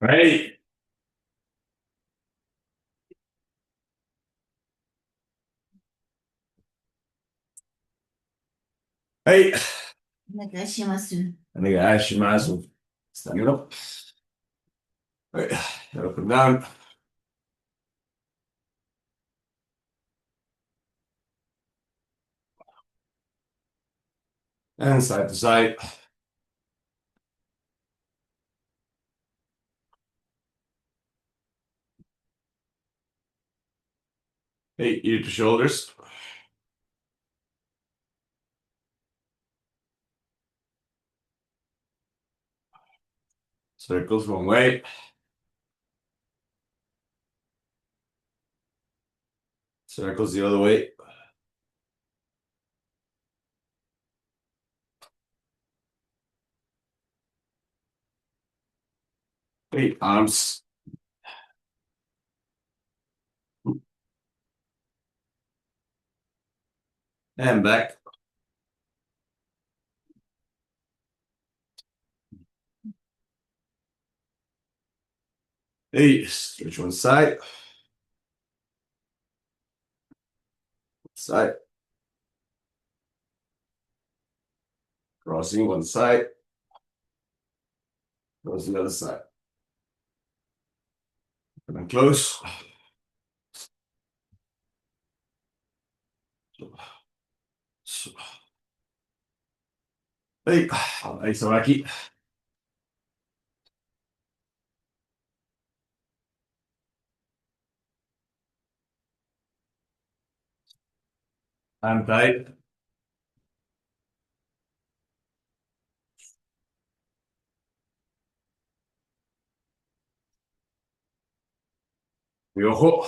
Hey, hey, お願いします。お願いします。Stand up. Hey, up and down. And side to side. Hey, ear to shoulders. Circles one way. Circles the other way. Hey, arms. And back. Hey, stretch one side. Side. Crossing one side. Cross the other side. And then close. Hey, Isoraki. And tight. Yoho.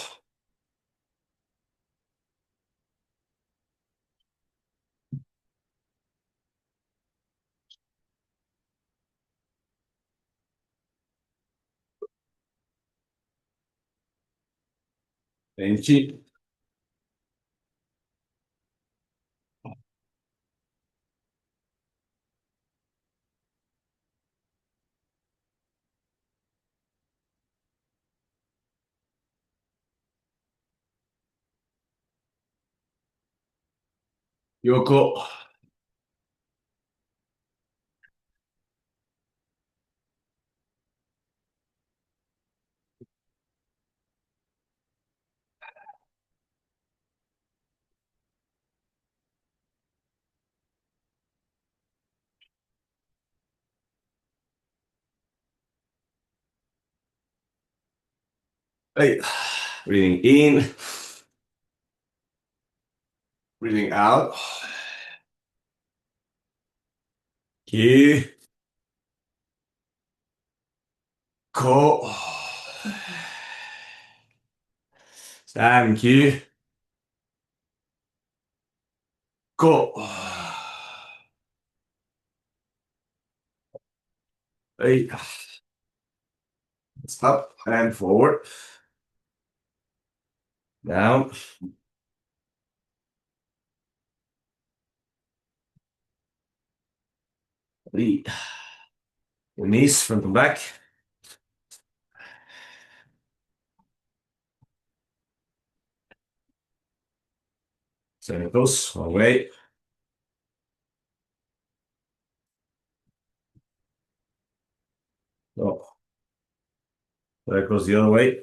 Benchi. Yoko. Hey, breathing in. Breathing out. Ki. Ko. Stand ki. Ko. Hey, up and forward. Down. Lead. Your knees front and back. Circles one way. Oh, circles the other way.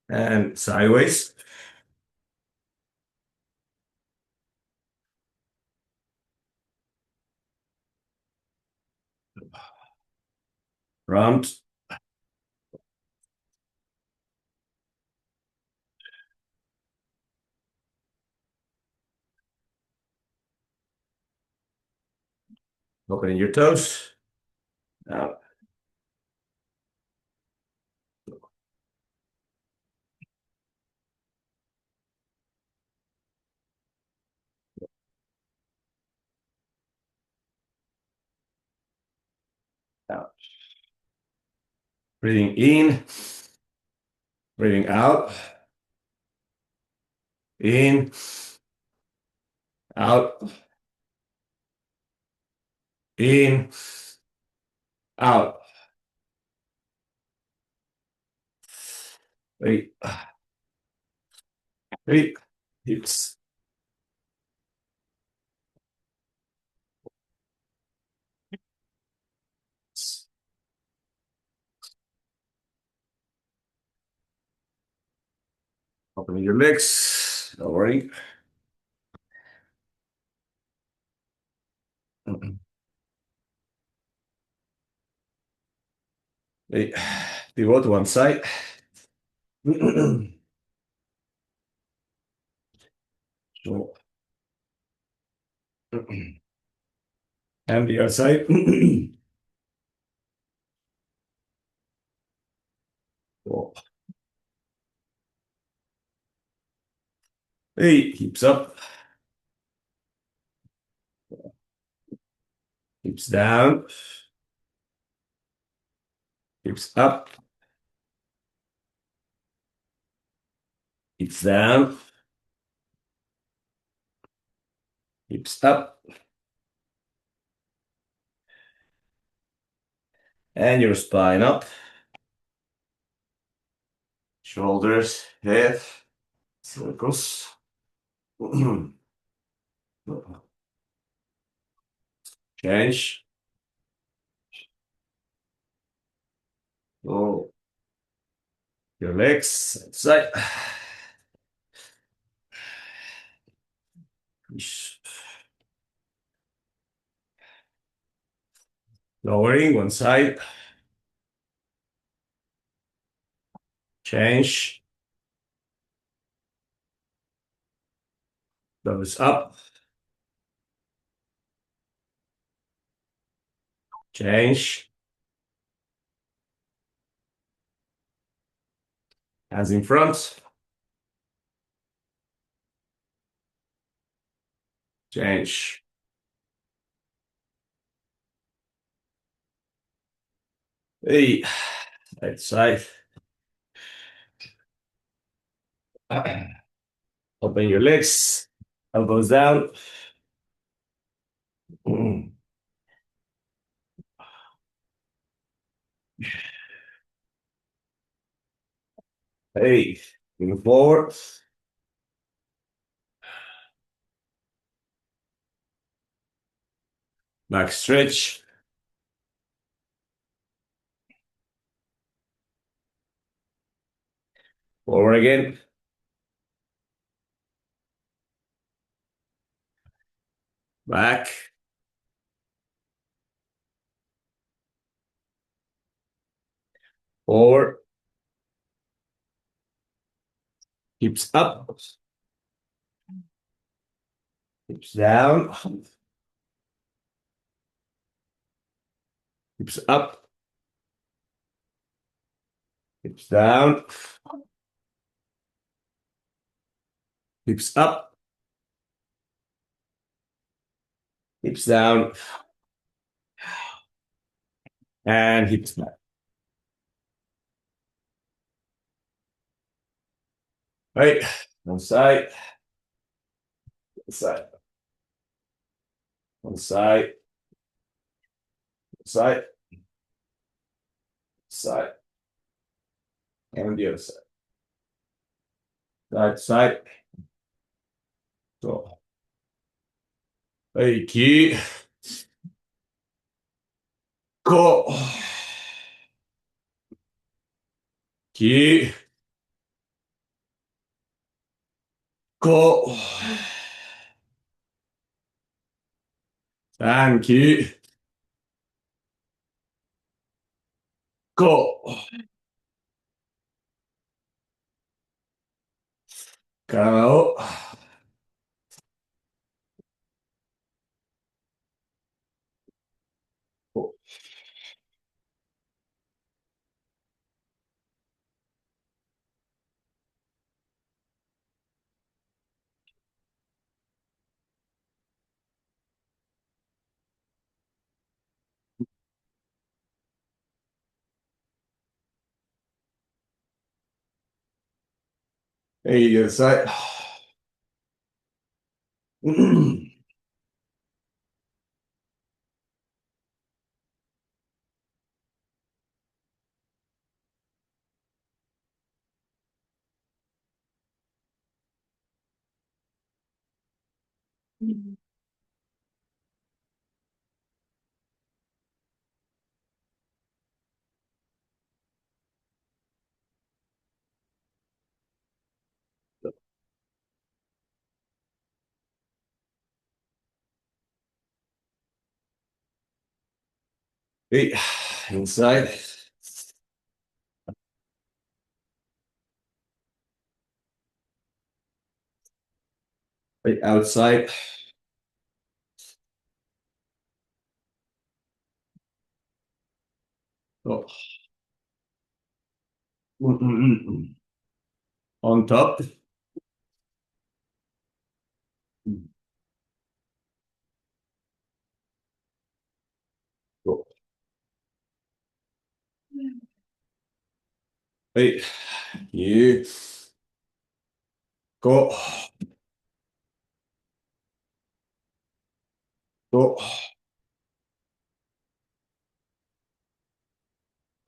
And sideways. Round. Opening your toes. Out. Out. Breathing in. Breathing out. In. Out. In, out. Hey, hey, hips. Opening your legs. Don't worry. Hey, pivot to one side. So, and the other side. Oh. Hey, hips up, hips down, hips up, hips down, hips up, and your spine up, shoulders, head, circles. Change. Oh, your legs side. Lowering one side. Change. Those up. Change. Hands in front. Change. Hey, right side. Open your legs. Elbows down. Hey, moving forward. Back stretch. Forward again. Back. Forward. Hips up. Hips down. Hips up. Hips down. Hips up. Hips down. And hips back. Right. One side. One side. One side. One side. Side. And the other side. Side, side. So. Hey, ki. Ko. Ki. Ko. And ki. Ko. 体を、Hey, the other side. Hey, inside. Hey, outside. Oh. On top. Go. Hey, you go, go,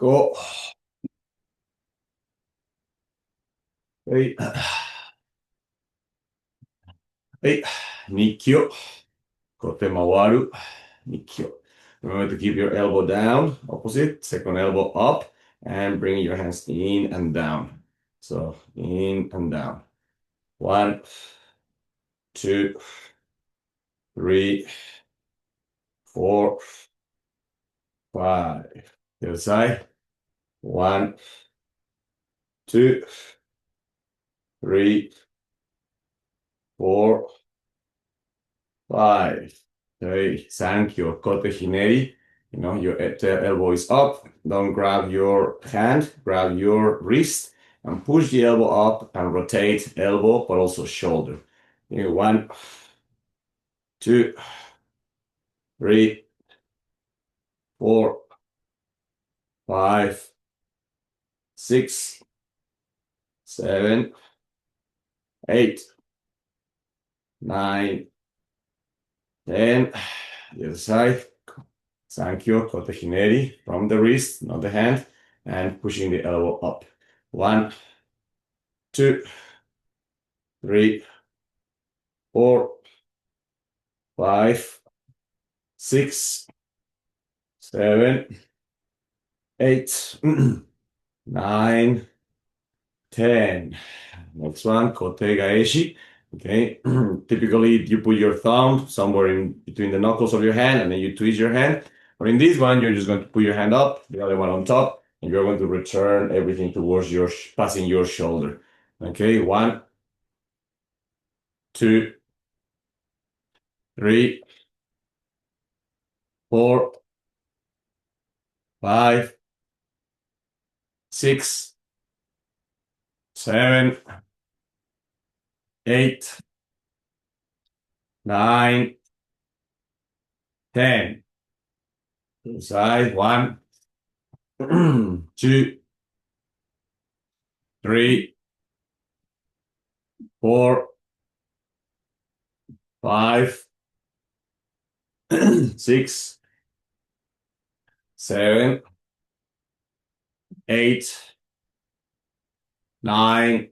go. Hey, hey, Nikyo. Kote mawaru. Nikyo. Remember to keep your elbow down, opposite, second elbow up, and bring your hands in and down. So in and down. 1, 2, 3, 4, 5. The other side. 1, 2, 3, 4, 5. Okay, thank you. Kote hineri. You know, your elbow is up. Don't grab your hand, grab your wrist and push the elbow up and rotate elbow, but also shoulder. 1, 2, 3, 4, 5, 6, 7, 8, 9, 10. The other side. Sankyo, kote hineri from the wrist, not the hand, and pushing the elbow up. 1, 2, 3, 4, 5, 6, 7, 8, 9, 10. Next one, kote gaeshi. Okay, typically you put your thumb somewhere in between the knuckles of your hand and then you twist your hand. Or in this one, you're just going to put your hand up, the other one on top, and you're going to return everything towards your, passing your shoulder. Okay, 1, 2, 3, 4, 5, 6, 7, 8, 9, 10. Side, 1, 2, 3, 4, 5, 6, 7, 8, 9,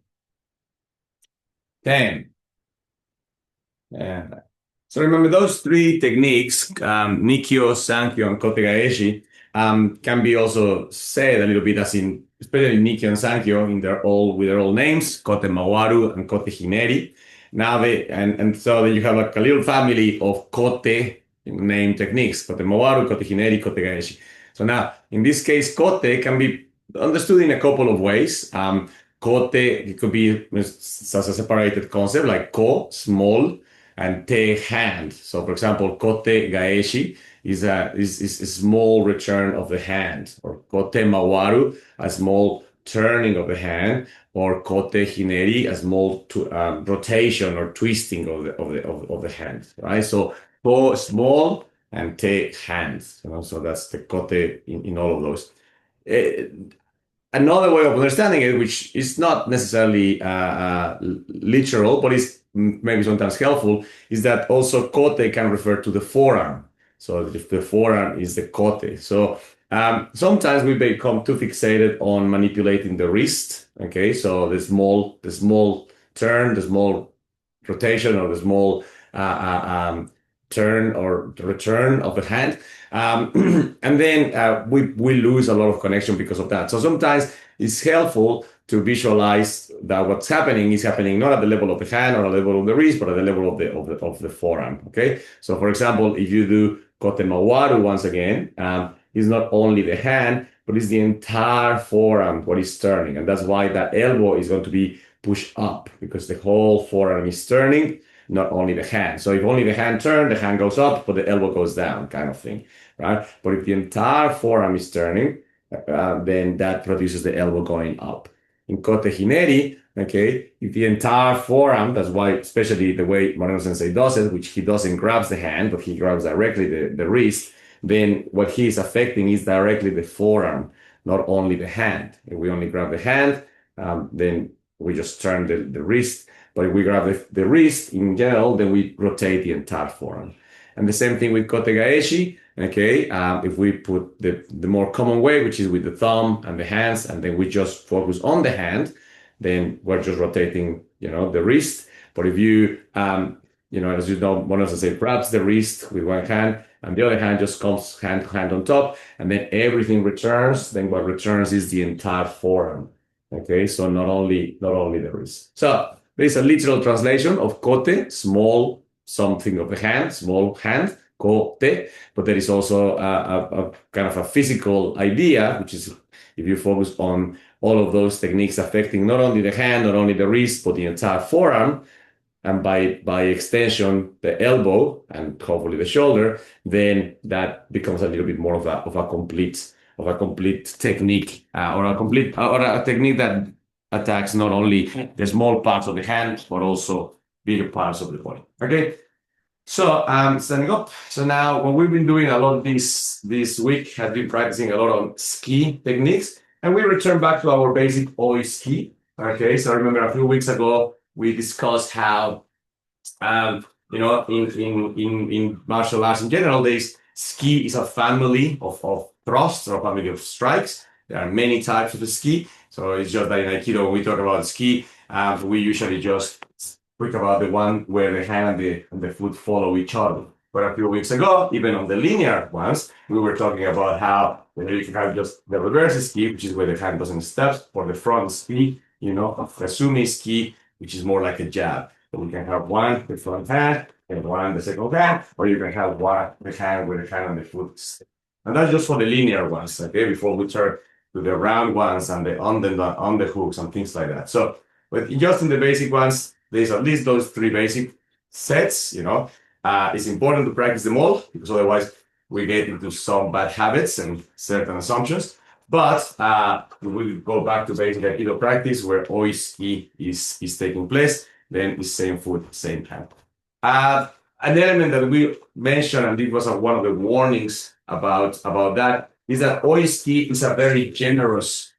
10. Yeah. So remember those three techniques, Nikyo, Sankyo, and Kote Gaeshi, can be also said a little bit as in, especially Nikyo and Sankyo, in their all with their old names, Kote Mawaru and Kote Hineri. Now and so then you have like a little family of Kote name techniques, Kote Mawaru, Kote Hineri, Kote Gaeshi. So now, in this case, Kote can be understood in a couple of ways. Kote, it could be as a separated concept, like ko, small, and te, hand. So, for example, kote gaeshi is a small return of the hand, or kote mawaru, a small turning of the hand, or kote hineri, a small rotation or twisting of the hand. Right. So, ko small and te hands. You know, so that's the kote in all of those. Uh, Another way of understanding it, which is not necessarily literal, but is maybe sometimes helpful, is that also kote can refer to the forearm. So if the forearm is the kote. So sometimes we become too fixated on manipulating the wrist. Okay, so the small turn, the small rotation, or the small turn or return of the hand. And then we lose a lot of connection because of that. So sometimes it's helpful to visualize that what's happening is happening not at the level of the hand or at the level of the wrist, but at the level of the forearm. Okay. So for example, if you do kote mawaru once again, it's not only the hand, but it's the entire forearm what is turning. And that's why that elbow is going to be pushed up because the whole forearm is turning, not only the hand. So if only the hand turns, the hand goes up, but the elbow goes down, kind of thing, right? But if the entire forearm is turning, then that produces the elbow going up. In kote hineri, okay, if the entire forearm, that's why, especially the way Moreno Sensei does it, which he doesn't grabs the hand, but he grabs directly the wrist, then what he is affecting is directly the forearm, not only the hand. If we only grab the hand, then we just turn the wrist. But if we grab the wrist in general, then we rotate the entire forearm. And the same thing with kote gaeshi. Okay, if we put the more common way, which is with the thumb and the hands, and then we just focus on the hand, then we're just rotating, the wrist. But if you, as you know, one of us say, grabs the wrist with one hand, and the other hand just comes hand on top, and then everything returns. Then what returns is the entire forearm. Okay, so not only the wrist. So there is a literal translation of kote, small something of the hand, small hand, kote, but there is also a kind of a physical idea, which is if you focus on all of those techniques affecting not only the hand, not only the wrist, but the entire forearm, and by extension the elbow and hopefully the shoulder, then that becomes a little bit more of a complete technique, or a technique that attacks not only the small parts of the hand but also bigger parts of the body. Okay. So standing up. So now what we've been doing a lot this week has been practicing a lot on ski techniques, and we return back to our basic oi ski. Okay, so I remember a few weeks ago we discussed how in martial arts in general, there's ski is a family of thrusts or a family of strikes. There are many types of the ski. So it's just that in Aikido, when we talk about ski, we usually just speak about the one where the hand and the foot follow each other. But a few weeks ago, even on the linear ones, we were talking about how you can have just the reverse ski, which is where the hand doesn't step, or the front ski, the sumi ski, which is more like a jab. So we can have one the front hand and one the second hand, or you can have one the hand with the hand on the foot. And that's just for the linear ones, okay? Before we turn to the round ones and the on the hooks and things like that. So, but just in the basic ones, there's at least those three basic sets. It's important to practice them all because otherwise we get into some bad habits and certain assumptions. But we go back to basic Aikido practice where oiski is taking place. Then it's same foot, same hand. An element that we mentioned, and it was one of the warnings about that, is that oiski is a very generous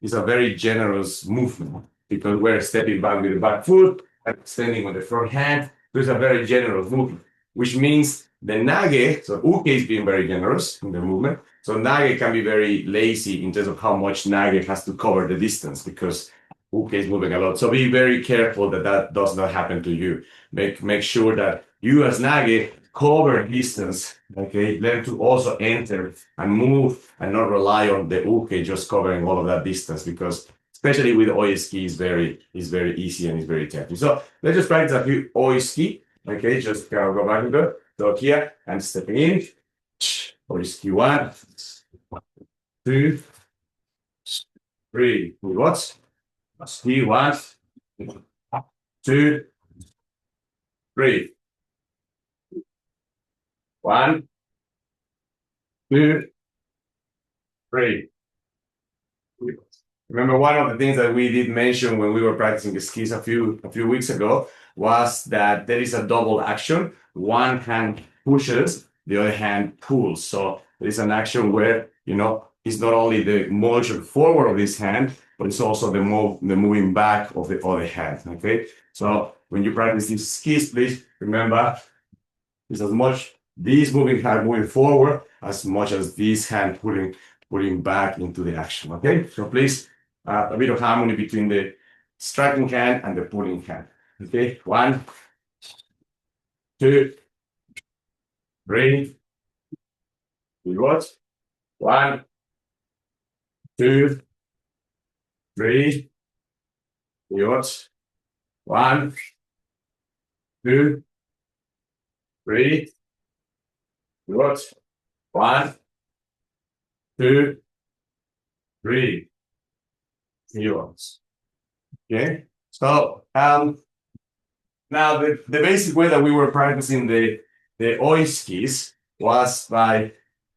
movement because we're stepping back with the back foot and extending with the front hand. So it's a very generous movement, which means the nage, so uke is being very generous in the movement. So nage can be very lazy in terms of how much nage has to cover the distance because uke is moving a lot. So be very careful that does not happen to you. Make sure that you as nage cover distance, okay? Learn to also enter and move and not rely on the uke just covering all of that distance because especially with oiski is very easy and it's very technical. So let's just practice a few oiski, okay? Just go back and go. So here and stepping in. Oiski 1, 2, 3. What? Ski 1, 2, 3. 1, 2, 3. Remember, one of the things that we did mention when we were practicing the skis a few weeks ago was that there is a double action. One hand pushes, the other hand pulls. So there is an action where, it's not only the motion forward of this hand, but it's also the moving back of the other hand, okay? So when you practice these skis, please remember, it's as much this moving hand moving forward as much as this hand pulling back into the action, okay? So please, a bit of harmony between the striking hand and the pulling hand, okay? 1, 2, 3, pivot, 1, 2, 3, pivot, 1, 2, 3, pivot, 1, 2, 3, pivots. Okay, so now the basic way that we were practicing the oiskis was by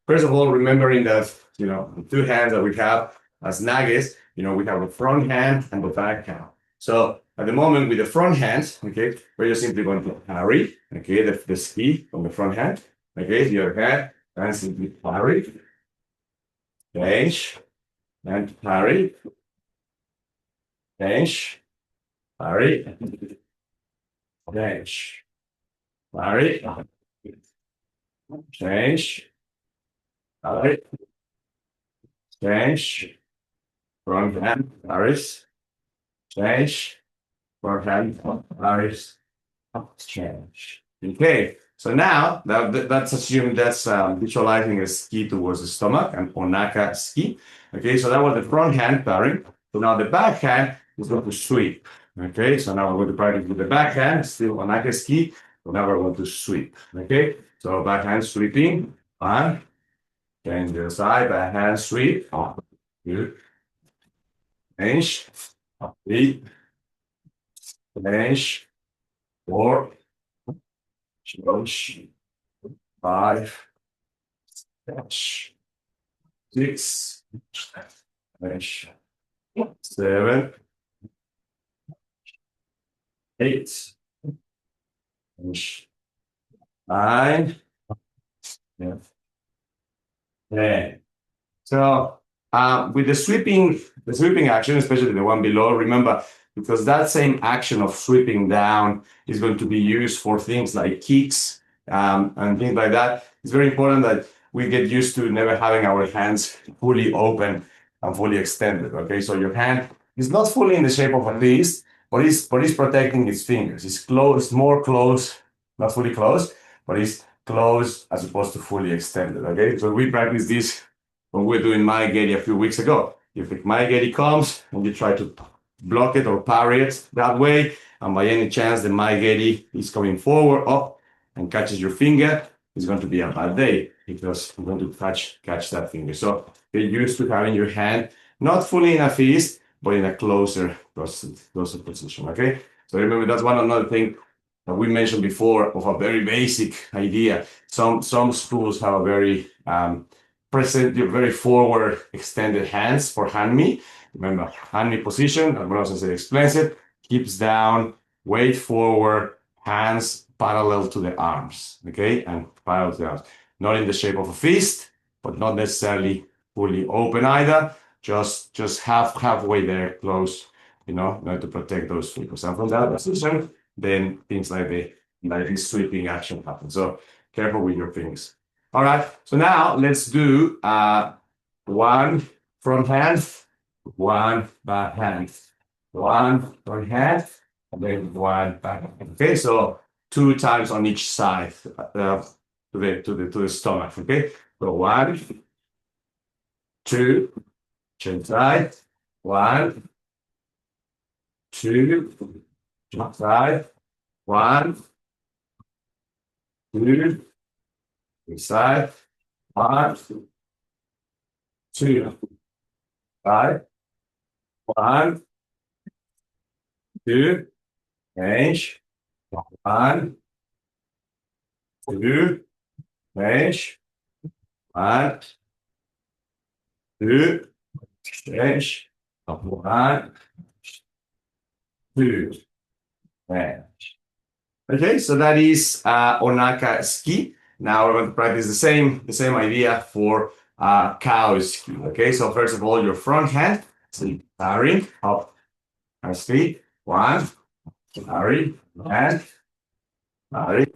first of all remembering that the two hands that we have as nages, we have the front hand and the back hand. So at the moment with the front hand, okay, we're just simply going to parry, okay, the ski from the front hand, okay, the other hand, and simply parry, change, and parry, change, parry, change, parry, change, parry, change, front hand, parries, change, front hand, parries, change. Okay, so now that's assuming that's visualizing a ski towards the stomach and onaka ski. Okay, so that was the front hand parry. So now the back hand is going to sweep. Okay, so now we're going to practice with the back hand, still onaka ski. So now we're going to sweep. Okay, so back hand sweeping. One, change the side, back hand sweep. Good. Change. 3, change. 4, change. 5, change. 6, change. 7, 8, change. 9, yeah. 10. So with the sweeping action, especially the one below, remember, because that same action of sweeping down is going to be used for things like kicks and things like that. It's very important that we get used to never having our hands fully open and fully extended. Okay, so your hand is not fully in the shape of a fist, but it's protecting its fingers. It's closed, more closed, not fully closed, but it's closed as opposed to fully extended. Okay, so we practice this when we were doing Maegeri a few weeks ago. If the Maegeri comes and you try to block it or parry it that way, and by any chance the Maegeri is coming forward, up, and catches your finger, it's going to be a bad day because you're going to catch that finger. So get used to having your hand not fully in a fist, but in a closer position. Okay. So remember that's one another thing that we mentioned before of a very basic idea. Some schools have a very present, very forward extended hands for hanmi. Remember, hanmi position, as Bronson explains it, hips down, weight forward, hands parallel to the arms, okay? And parallel to the arms. Not in the shape of a fist, but not necessarily fully open either. Just halfway there, close, in order to protect those fingers. And from that position, then things like this sweeping action happens. So careful with your fingers. All right, so now let's do one front hand, one back hand, one front hand, and then one back hand. Okay, so 2 times on each side to the stomach. Okay, so 1, 2, change side, 1, 2, change side, 1, 2, side, 1, 2, side, 1, 2, change, 1, 2, change, 1, 2, change, 1, 2, change. Okay, so that is Onaka ski. Now we're going to practice the same idea for cow ski. Okay, so first of all, your front hand, so parry up and speed. 1, parry, and parry,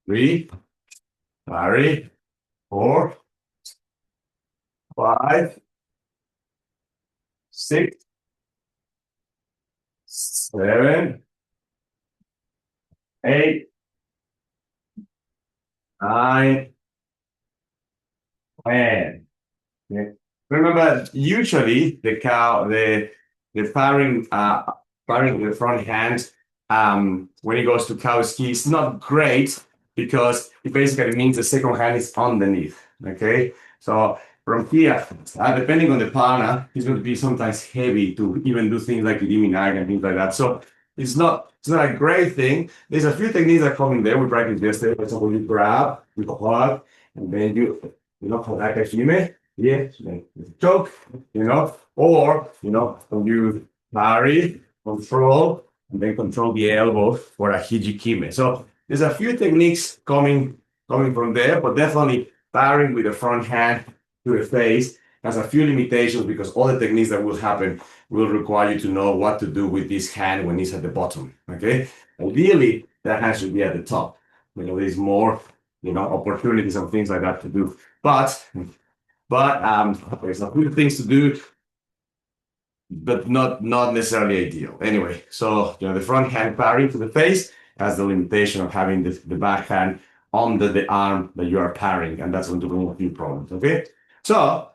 3, parry, 4, 5, 6, 7, 8, 9, hand. Okay. Remember, usually the firing with the front hand when it goes to cow ski is not great because it basically means the second hand is underneath. Okay, so from here, depending on the partner, it's going to be sometimes heavy to even do things like eliminate and things like that. So it's not a great thing. There's a few techniques that come in there. We practiced yesterday. For example, you grab, you hug, and then like a female. Yeah, choke, or, you parry, control, and then control the elbow for a hijikime. So there's a few techniques coming from there, but definitely parrying with the front hand to the face has a few limitations because all the techniques that will happen will require you to know what to do with this hand when it's at the bottom. Okay, ideally that hand should be at the top. There's more, opportunities and things like that to do, but there's a few things to do, but not necessarily ideal. Anyway, so the front hand parry to the face has the limitation of having the back hand under the arm that you are parrying, and that's going to bring a few problems. Okay, so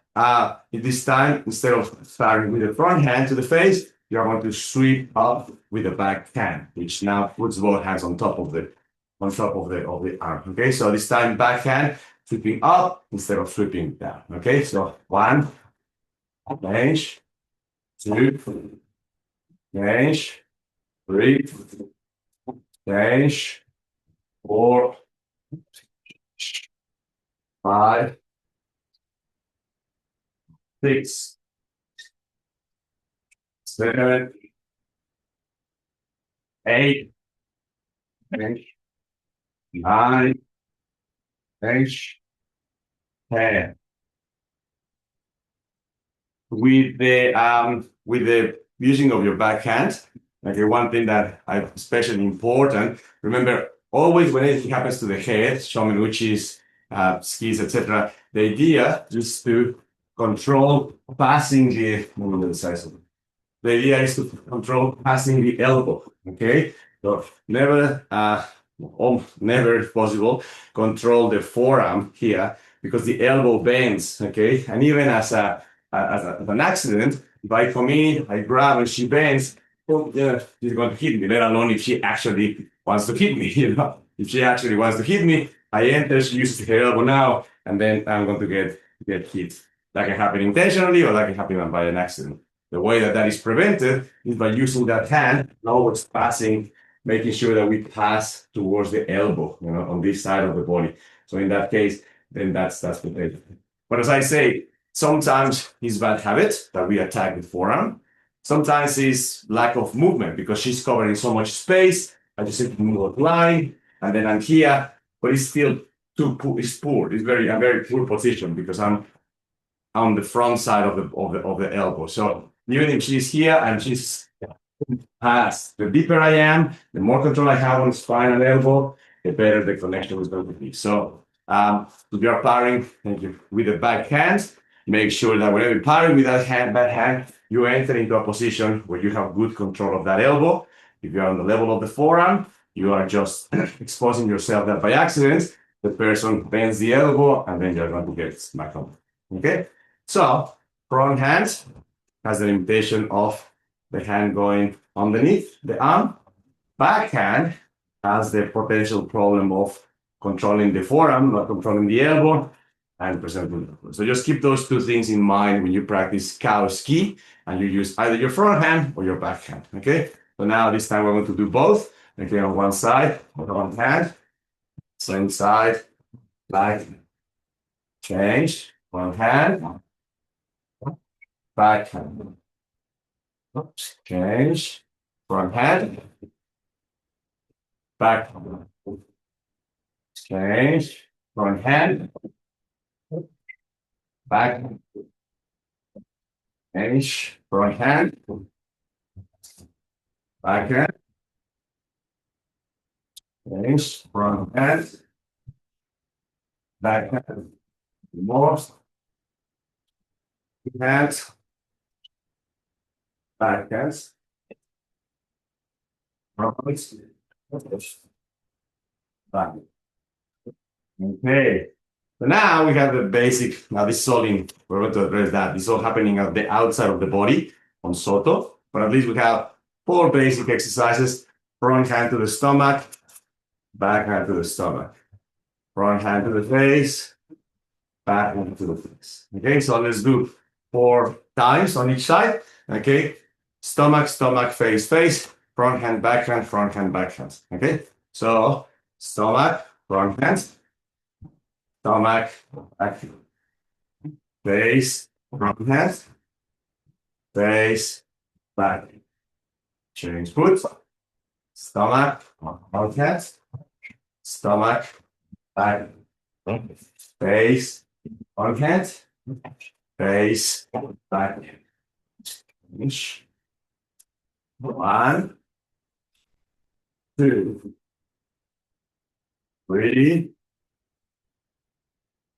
in this time, instead of parrying with the front hand to the face, you're going to sweep up with the back hand, which now puts both hands on top of the arm. Okay, so this time back hand sweeping up instead of sweeping down. Okay, so 1, change, 2, change, 3, change, 4, 5, 6, 7, 8, change, 9, change, 10. With the using of your backhand, okay, one thing that I especially important, remember always when anything happens to the head, shomenuchis, skis, etc., the idea is to control passing the idea is to control passing the elbow. Okay, so never if possible, control the forearm here because the elbow bends. Okay, and even as an accident, if I come in, I grab and she bends, oh, yeah, she's going to hit me, let alone if she actually wants to hit me. If she actually wants to hit me, I enter, she uses her elbow now, and then I'm going to get hit. That can happen intentionally or that can happen by an accident. The way that is prevented is by using that hand, always passing, making sure that we pass towards the elbow, on this side of the body. So in that case, then that's protected. But as I say, sometimes it's bad habit that we attack with forearm. Sometimes it's lack of movement because she's covering so much space. I just simply move a line, and then I'm here, but it's still it's poor. It's a very poor position because I'm on the front side of the elbow. So even if she's here and she's past, the deeper I am, the more control I have on spine and elbow, the better the connection is going to be. So if you're parrying with the back hand, make sure that whenever you're parrying with that back hand, you enter into a position where you have good control of that elbow. If you're on the level of the forearm, you are just exposing yourself that by accident, the person bends the elbow and then you're going to get smacked on. Okay? So front hand has the limitation of the hand going underneath the arm. Backhand has the potential problem of controlling the forearm, not controlling the elbow, and presenting. So just keep those two things in mind when you practice cow ski and you use either your front hand or your backhand. Okay. So now this time we're going to do both. Okay, on one side, on one hand, same side, back, change, one hand, backhand. Oops, change, front hand, back, change, front hand, back, change, front hand, back hand, change, front hand, back hand, more, hands, back hands, front, back. Okay. So now we have the basic, now this is all in, we're going to address that. This is all happening at the outside of the body on Soto, but at least we have 4 basic exercises. Front hand to the stomach, back hand to the stomach, front hand to the face, back hand to the face. Okay, so let's do 4 times on each side. Okay, stomach, stomach, face, face, front hand, back hand, front hand, back hand. Okay, so stomach, front hand, stomach, back hand, face, front hand, face, back hand. Change foot, stomach, front hand, stomach, back hand, face, front hand, face, back hand. Change. 1, 2, 3,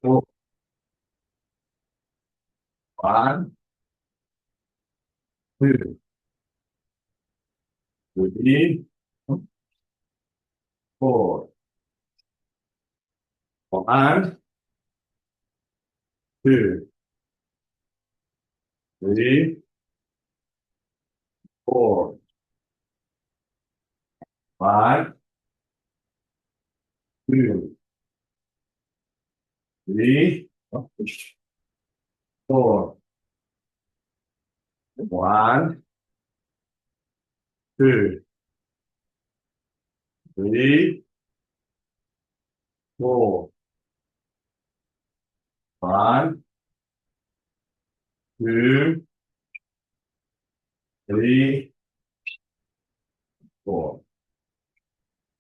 4. 1, 2, 3, 4. 1, 2, 3, 4. 1, 2, 3, 4. 1, 2, 3, 4. 1, 2, 3, 4.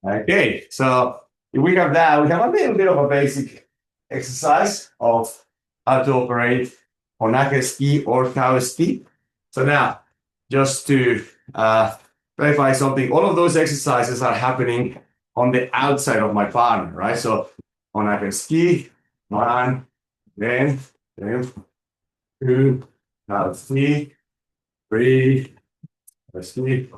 Okay, so if we have that, we have a little bit of a basic exercise of how to operate Onaka ski or cow ski. So now, just to clarify something, all of those exercises are happening on the outside of my partner, right? So Onaka ski, 1, then 2, cow ski, 3, ski,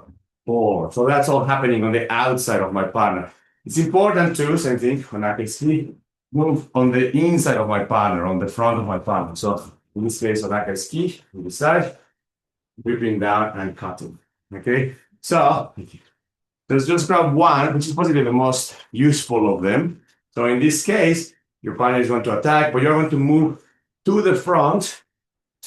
4. So that's all happening on the outside of my partner. It's important too, same thing, when I can ski, move on the inside of my partner, on the front of my partner. So in this case, when I can ski, on the side, whipping down and cutting. Okay, so let's just grab one, which is possibly the most useful of them. So in this case, your partner is going to attack, but you're going to move to the front,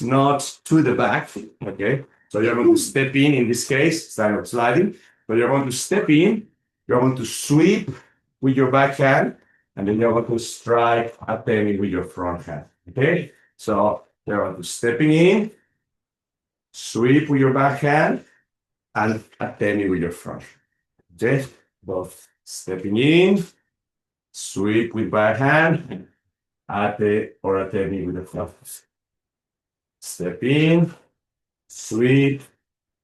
not to the back. Okay, so you're going to step in this case, instead of sliding. So you're going to step in, you're going to sweep with your back hand, and then you're going to strike at me with your front hand. Okay, so you're going to stepping in, sweep with your back hand, and at me with your front. Okay, both stepping in, sweep with back hand, at me with the front. Step in, sweep,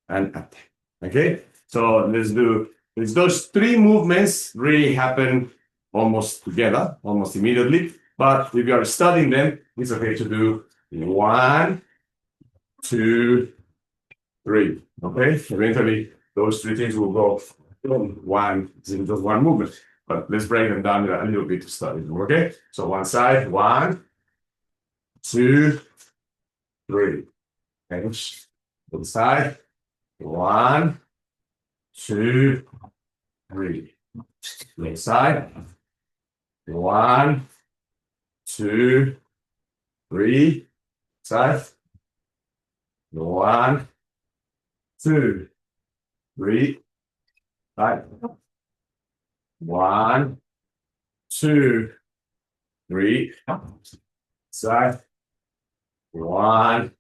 and attack. Okay, so let's do those 3 movements really happen almost together, almost immediately. But if you are studying them, it's okay to do 1, 2, 3. Okay, eventually those 3 things will go one, in just one movement. But let's break them down a little bit to study them. Okay, so one side, 1, 2, 3. Change. Other side, 1, 2, 3. Left side, 1, 2, 3. Side, 1, 2, 3. Side, 1, 2, 3. Side, 1,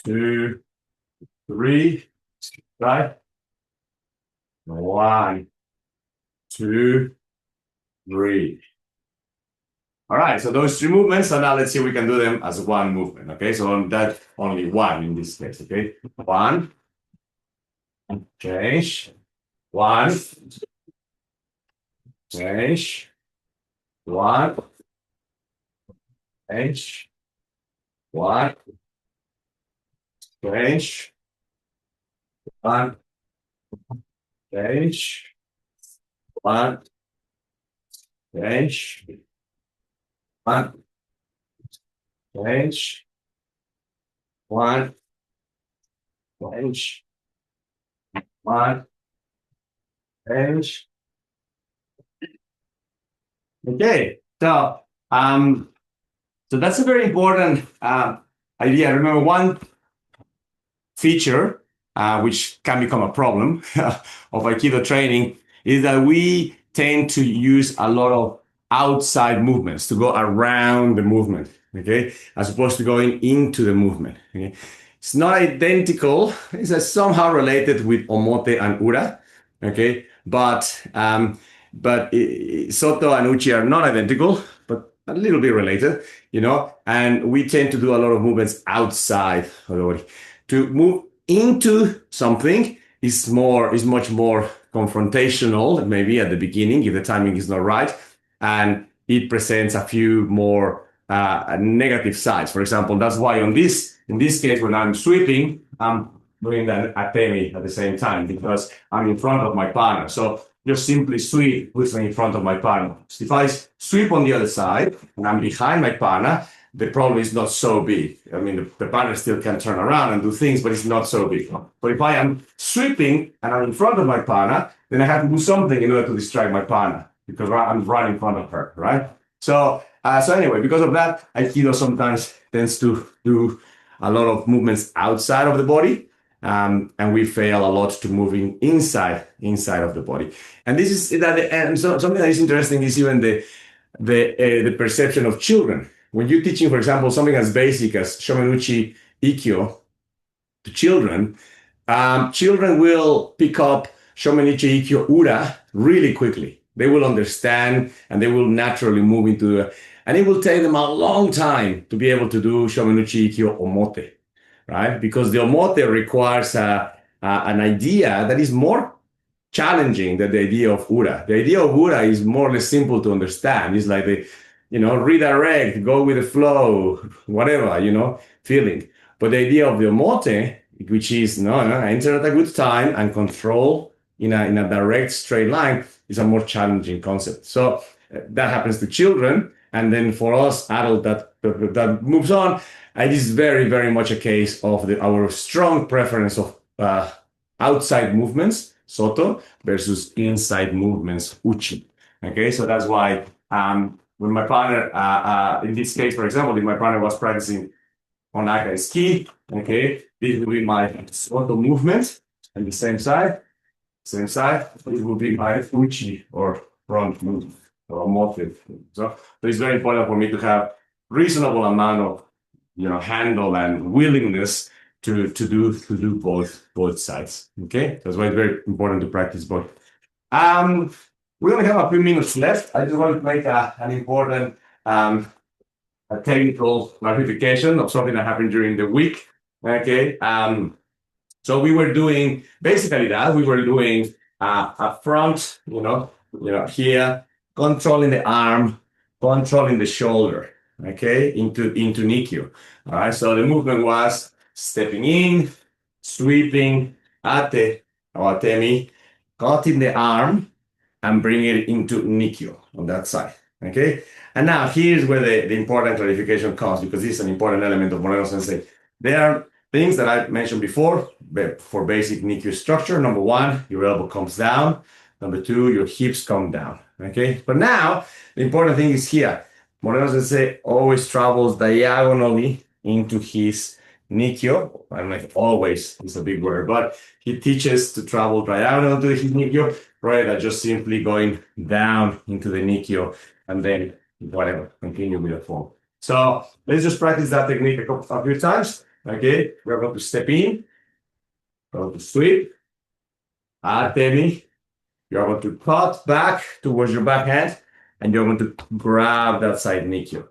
2, 3. Side, 1, 2, 3. All right, so those 3 movements, and now let's see if we can do them as one movement. Okay, so on that, only 1 in this case. Okay, 1, change, 1, change, 1, change, 1, change, 1, change, 1, change, One, clench. One, clench. One, clench. Okay, so that's a very important idea. Remember, one feature, which can become a problem of Aikido training, is that we tend to use a lot of outside movements to go around the movement, okay, as opposed to going into the movement. Okay? It's not identical. It's somehow related with Omote and Ura, okay, but Soto and Uchi are not identical, but a little bit related, and we tend to do a lot of movements outside of the body. To move into something is much more confrontational, maybe at the beginning, if the timing is not right, and it presents a few more negative sides. For example, that's why in this case, when I'm sweeping, I'm doing that atemi at the same time because I'm in front of my partner. So just simply sweep with me in front of my partner. If I sweep on the other side and I'm behind my partner, the problem is not so big. I mean, the partner still can turn around and do things, but it's not so big. But if I am sweeping and I'm in front of my partner, then I have to do something in order to distract my partner because I'm right in front of her, right? So anyway, because of that, Aikido sometimes tends to do a lot of movements outside of the body, and we fail a lot to moving inside of the body. And this is that, and so something that is interesting is even the perception of children. When you're teaching, for example, something as basic as Shomenuchi Ikkyo to children, children will pick up Shomenuchi Ikkyo Ura really quickly. They will understand and they will naturally move into it. And it will take them a long time to be able to do Shomenuchi Ikkyo Omote, right? Because the Omote requires an idea that is more challenging than the idea of Ura. The idea of Ura is more or less simple to understand. It's like redirect, go with the flow, whatever, feeling. But the idea of the Omote, which is enter at a good time and control in a direct straight line, is a more challenging concept. So that happens to children, and then for us adult that moves on. It is very, very much a case of our strong preference of outside movements, Soto, versus inside movements, Uchi. Okay, so that's why when my partner, in this case, for example, if my partner was practicing on AEST, okay, this will be my Soto movement, and the same side, it will be my Uchi or front movement or motive. So it's very important for me to have reasonable amount of handle and willingness to do both sides. Okay, that's why it's very important to practice both. We only have a few minutes left. I just want to make an important a technical clarification of something that happened during the week. Okay, so we were doing basically that. We were doing a front, here, controlling the arm, controlling the shoulder, okay, into Nikyo. All right, so the movement was stepping in, sweeping, ate, or atemi, cutting the arm, and bringing it into Nikyo on that side, okay? And now here's where the important clarification comes, because this is an important element of Moreno Sensei. There are things that I mentioned before for basic Nikyo structure. Number one, your elbow comes down. Number two, your hips come down, okay? But now, the important thing is here. Moreno Sensei always travels diagonally into his Nikyo. I don't know if always is a big word, but he teaches to travel diagonal to his Nikyo, rather than just simply going down into the Nikyo and then whatever, continue with the form. So let's just practice that technique a few times. Okay, we're going to step in, going to sweep, atemi. You're going to cut back towards your backhand, and you're going to grab that side Nikyo.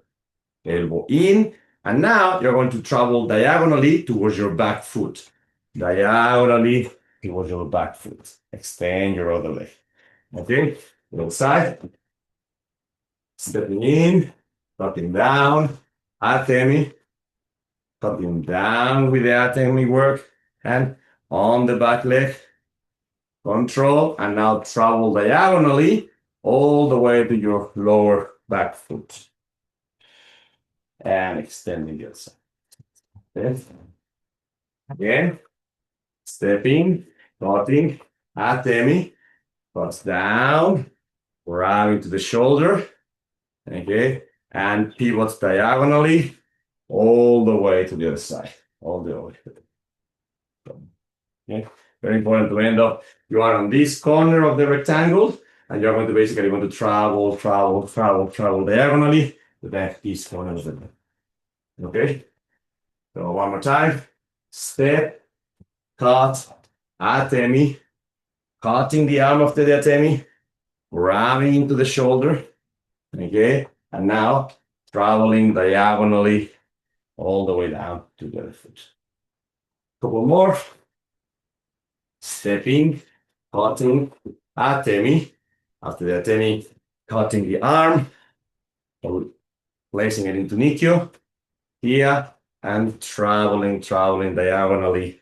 Elbow in, and now you're going to travel diagonally towards your back foot. Diagonally towards your back foot. Extend your other leg. Okay, little side. Stepping in, cutting down, atemi, cutting down with the atemi work, and on the back leg, control, and now travel diagonally all the way to your lower back foot. and extending the other side. Okay. Again, stepping, cutting, atemi, cuts down, grabbing to the shoulder, okay, and pivots diagonally all the way to the other side, all the way. Okay, very important to end up. You are on this corner of the rectangle, and you're going to basically want to travel diagonally to this corner of the. Okay, so one more time. Step, cut, atemi, cutting the arm of the atemi, grabbing into the shoulder. Okay, and now traveling diagonally all the way down to the other foot. Couple more. Stepping, cutting, atemi. After the atemi, cutting the arm, placing it into Nikyo here, and traveling diagonally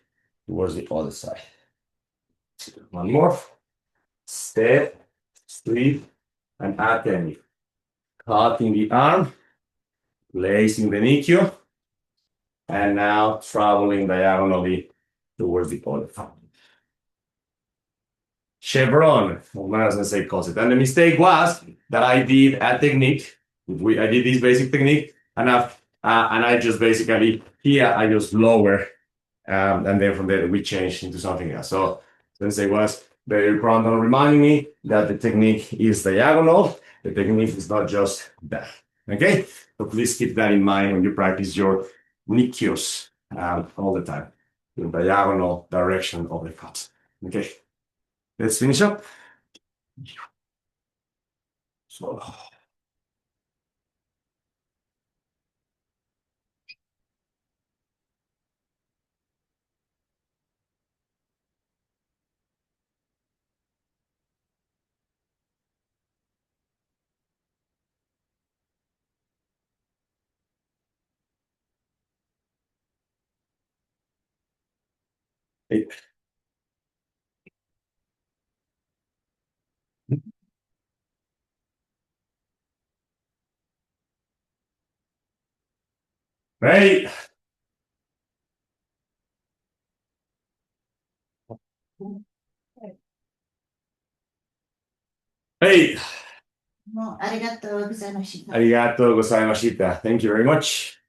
towards the other side. One more. Step, sweep, and atemi. Cutting the arm, placing the Nikyo, and now traveling diagonally towards the other side. Chevron, Sensei calls it. And the mistake was that I did a technique. I did this basic technique, and I just basically here I just lower, and then from there we changed into something else. So Sensei was very proud on reminding me that the technique is diagonal. The technique is not just that. Okay, so please keep that in mind when you practice your nikyos all the time. The diagonal direction of the cut. Okay. Let's finish up. So, hey. Hey. Hey. もうありがとうございました。Arigato gozaimashita. Thank you very much.